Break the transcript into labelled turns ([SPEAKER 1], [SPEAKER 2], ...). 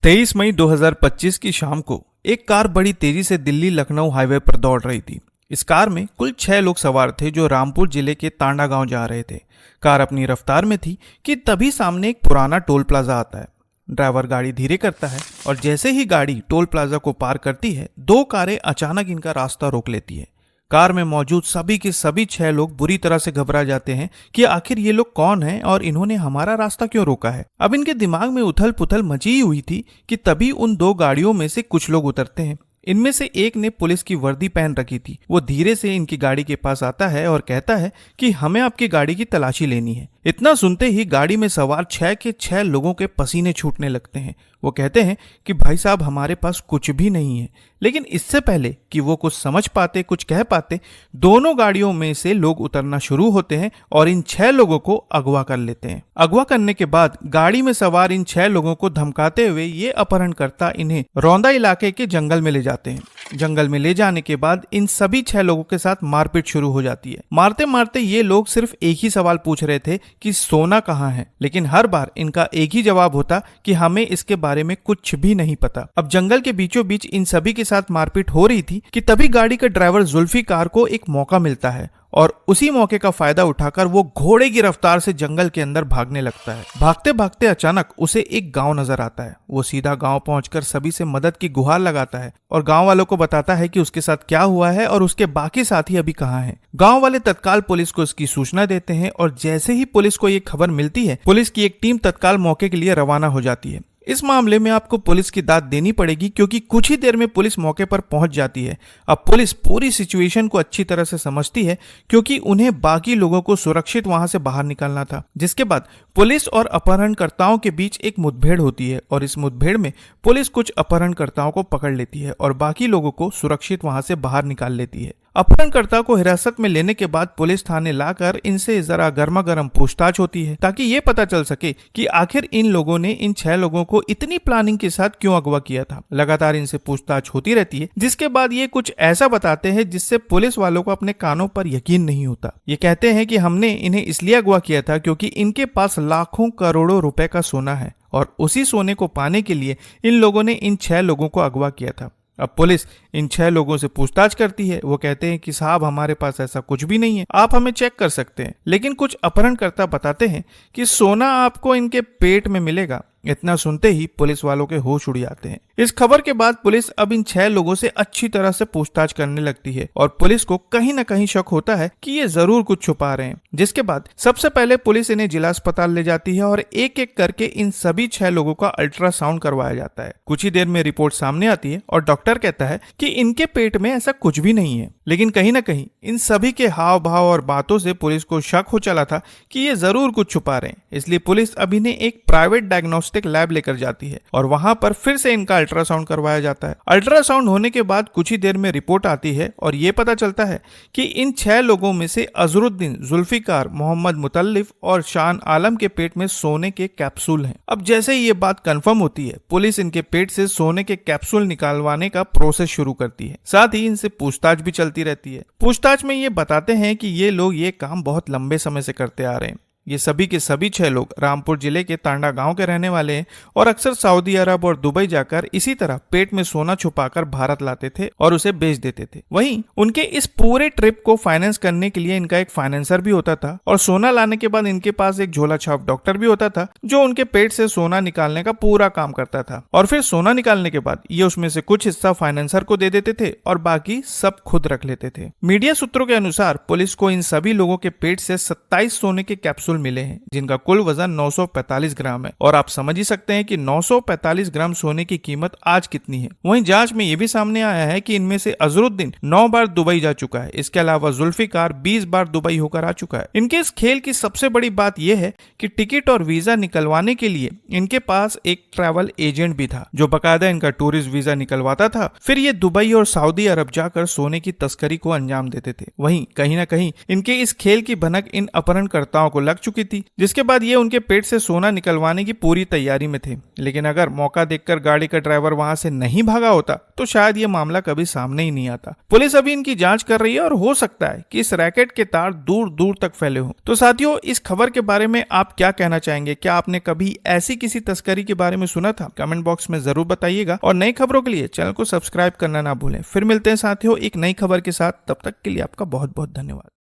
[SPEAKER 1] 23 मई 2025 की शाम को एक कार बड़ी तेजी से दिल्ली लखनऊ हाईवे पर दौड़ रही थी। इस कार में कुल 6 लोग सवार थे जो रामपुर जिले के तांडा गांव जा रहे थे। कार अपनी रफ्तार में थी कि तभी सामने एक पुराना टोल प्लाजा आता है। ड्राइवर गाड़ी धीरे करता है और जैसे ही गाड़ी टोल प्लाजा को पार करती है, दो कारें अचानक इनका रास्ता रोक लेती है। कार में मौजूद सभी के सभी 6 लोग बुरी तरह से घबरा जाते हैं कि आखिर ये लोग कौन हैं और इन्होंने हमारा रास्ता क्यों रोका है। अब इनके दिमाग में उथल पुथल मची हुई थी कि तभी उन दो गाड़ियों में से कुछ लोग उतरते हैं। इनमें से एक ने पुलिस की वर्दी पहन रखी थी। वो धीरे से इनकी गाड़ी के पास आता है और कहता है कि हमें आपकी गाड़ी की तलाशी लेनी है। इतना सुनते ही गाड़ी में सवार 6 के 6 लोगों के पसीने छूटने लगते हैं। वो कहते हैं कि भाई साहब, हमारे पास कुछ भी नहीं है। लेकिन इससे पहले कि वो कुछ समझ पाते, कुछ कह पाते, दोनों गाड़ियों में से लोग उतरना शुरू होते हैं और इन 6 लोगों को अगवा कर लेते हैं। अगवा करने के बाद गाड़ी में सवार इन 6 लोगों को धमकाते हुए ये अपहरणकर्ता इन्हें रौंदा इलाके के जंगल में ले जाते हैं। जंगल में ले जाने के बाद इन सभी 6 लोगों के साथ मारपीट शुरू हो जाती है। मारते मारते ये लोग सिर्फ एक ही सवाल पूछ रहे थे कि सोना कहाँ है, लेकिन हर बार इनका एक ही जवाब होता कि हमें इसके बारे में कुछ भी नहीं पता। अब जंगल के बीचों बीच इन सभी के साथ मारपीट हो रही थी कि तभी गाड़ी का ड्राइवर जुल्फिकार को एक मौका मिलता है और उसी मौके का फायदा उठाकर वो घोड़े की रफ्तार से जंगल के अंदर भागने लगता है। भागते भागते अचानक उसे एक गांव नजर आता है। वो सीधा गांव पहुंचकर सभी से मदद की गुहार लगाता है और गांव वालों को बताता है कि उसके साथ क्या हुआ है और उसके बाकी साथी अभी कहाँ हैं। गांव वाले तत्काल पुलिस को इसकी सूचना देते हैं और जैसे ही पुलिस को ये खबर मिलती है, पुलिस की एक टीम तत्काल मौके के लिए रवाना हो जाती है। इस मामले में आपको पुलिस की दाद देनी पड़ेगी क्योंकि कुछ ही देर में पुलिस मौके पर पहुंच जाती है। अब पुलिस पूरी सिचुएशन को अच्छी तरह से समझती है क्योंकि उन्हें बाकी लोगों को सुरक्षित वहां से बाहर निकालना था। जिसके बाद पुलिस और अपहरणकर्ताओं के बीच एक मुठभेड़ होती है और इस मुठभेड़ में पुलिस कुछ अपहरणकर्ताओं को पकड़ लेती है और बाकी लोगों को सुरक्षित वहां से बाहर निकाल लेती है। अपहरणकर्ता को हिरासत में लेने के बाद पुलिस थाने लाकर इनसे जरा गर्मा गर्म पूछताछ होती है ताकि ये पता चल सके कि आखिर इन लोगों ने इन 6 लोगों को इतनी प्लानिंग के साथ क्यों अगवा किया था। लगातार इनसे पूछताछ होती रहती है, जिसके बाद ये कुछ ऐसा बताते हैं जिससे पुलिस वालों को अपने कानों पर यकीन नहीं होता। ये कहते हैं कि हमने इन्हें इसलिए अगवा किया था क्योंकि इनके पास लाखों करोड़ों रुपए का सोना है और उसी सोने को पाने के लिए इन लोगों ने इन 6 लोगों को अगवा किया था। अब पुलिस इन 6 लोगों से पूछताछ करती है। वो कहते हैं कि साहब, हमारे पास ऐसा कुछ भी नहीं है, आप हमें चेक कर सकते हैं। लेकिन कुछ अपहरणकर्ता बताते हैं कि सोना आपको इनके पेट में मिलेगा। इतना सुनते ही पुलिस वालों के होश उड़ जाते हैं। इस खबर के बाद पुलिस अब इन 6 लोगों से अच्छी तरह से पूछताछ करने लगती है और पुलिस को कहीं न कहीं शक होता है कि ये जरूर कुछ छुपा रहे हैं। जिसके बाद सबसे पहले पुलिस इन्हें जिला अस्पताल ले जाती है और एक एक करके इन सभी 6 लोगों का अल्ट्रासाउंड करवाया जाता है। कुछ ही देर में रिपोर्ट सामने आती है और डॉक्टर कहता है कि इनके पेट में ऐसा कुछ भी नहीं है। लेकिन कहीं न कहीं इन सभी के हाव भाव और बातों से पुलिस को शक हो चला था कि ये जरूर कुछ छुपा रहे हैं। इसलिए पुलिस अब इन्हें एक प्राइवेट डायग्नोस्टिक लैब लेकर जाती है और वहां पर फिर से इनका अल्ट्रासाउंड करवाया जाता है। अल्ट्रासाउंड होने के बाद कुछ ही देर में रिपोर्ट आती है और ये पता चलता है कि इन 6 लोगों में से अजरुद्दीन, जुल्फिकार, मोहम्मद मुतल्लिफ और शान आलम के पेट में सोने के कैप्सूल हैं। अब जैसे ही ये बात कंफर्म होती है, पुलिस इनके पेट से सोने के कैप्सूल निकालवाने का प्रोसेस शुरू करती है। साथ ही इनसे पूछताछ भी चलती रहती है। पूछताछ में ये बताते हैं कि ये लोग ये काम बहुत लंबे समय से करते आ रहे हैं। ये सभी के सभी 6 लोग रामपुर जिले के तांडा गांव के रहने वाले हैं और अक्सर सऊदी अरब और दुबई जाकर इसी तरह पेट में सोना छुपाकर भारत लाते थे और उसे बेच देते थे। वहीं उनके इस पूरे ट्रिप को फाइनेंस करने के लिए इनका एक फाइनेंसर भी होता था और सोना लाने के बाद इनके पास एक झोला छाप डॉक्टर भी होता था जो उनके पेट से सोना निकालने का पूरा काम करता था। और फिर सोना निकालने के बाद ये उसमें से कुछ हिस्सा फाइनेंसर को दे देते थे और बाकी सब खुद रख लेते थे। मीडिया सूत्रों के अनुसार पुलिस को इन सभी लोगों के पेट से 27 सोने के कैप्सूल मिले हैं जिनका कुल वजन 945 ग्राम है और आप समझ ही सकते हैं कि 945 ग्राम सोने की कीमत आज कितनी है। वहीं जांच में यह भी सामने आया है कि इनमें से अजरुद्दीन 9 बार दुबई जा चुका है। इसके अलावा जुल्फिकार 20 बार दुबई होकर आ चुका है। इनके इस खेल की सबसे बड़ी बात यह है कि टिकट और वीजा निकलवाने के लिए इनके पास एक ट्रैवल एजेंट भी था जो बकायदा इनका टूरिस्ट वीजा निकलवाता था। फिर ये दुबई और सऊदी अरब जाकर सोने की तस्करी को अंजाम देते थे। वहीं कहीं ना कहीं इनके इस खेल की भनक इन अपहरणकर्ताओं को लग चुकी थी, जिसके बाद ये उनके पेट से सोना निकलवाने की पूरी तैयारी में थे। लेकिन अगर मौका देखकर गाड़ी का ड्राइवर वहां से नहीं भागा होता तो शायद ये मामला कभी सामने ही नहीं आता। पुलिस अभी इनकी जांच कर रही है और हो सकता है कि इस रैकेट के तार दूर दूर तक फैले हों। तो साथियों, इस खबर के बारे में आप क्या कहना चाहेंगे? क्या आपने कभी ऐसी किसी तस्करी के बारे में सुना था? कमेंट बॉक्स में जरूर बताइएगा और नई खबरों के लिए चैनल को सब्सक्राइब करना ना भूलें। फिर मिलते हैं साथियों एक नई खबर के साथ, तब तक के लिए आपका बहुत बहुत धन्यवाद।